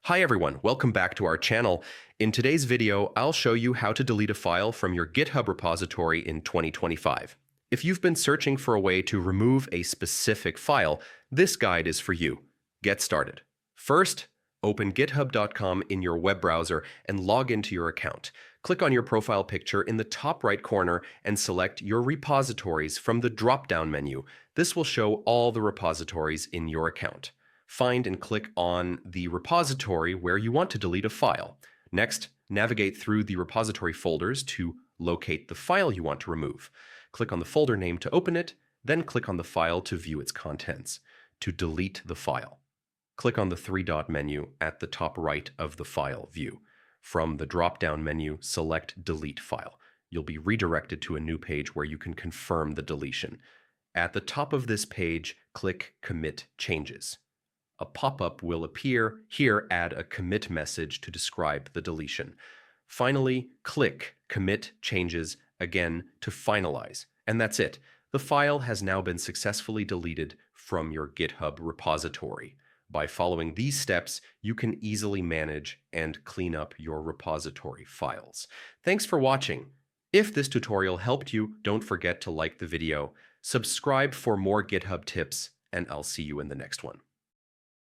Hi everyone, welcome back to our channel. In today's video, I'll show you how to delete a file from your GitHub repository in 2025. If you've been searching for a way to remove a specific file, this guide is for you. Get started. First, open github.com in your web browser and log into your account. Click on your profile picture in the top right corner and select your repositories from the drop-down menu. This will show all the repositories in your account. Find and click on the repository where you want to delete a file. Next, navigate through the repository folders to locate the file you want to remove. Click on the folder name to open it, then click on the file to view its contents. To delete the file, click on the three-dot menu at the top right of the file view. From the drop-down menu, select Delete File. You'll be redirected to a new page where you can confirm the deletion. At the top of this page, click Commit Changes. A pop-up will appear. Here, add a commit message to describe the deletion. Finally, click Commit Changes again to finalize. And that's it. The file has now been successfully deleted from your GitHub repository. By following these steps, you can easily manage and clean up your repository files. Thanks for watching. If this tutorial helped you, don't forget to like the video, subscribe for more GitHub tips, and I'll see you in the next one.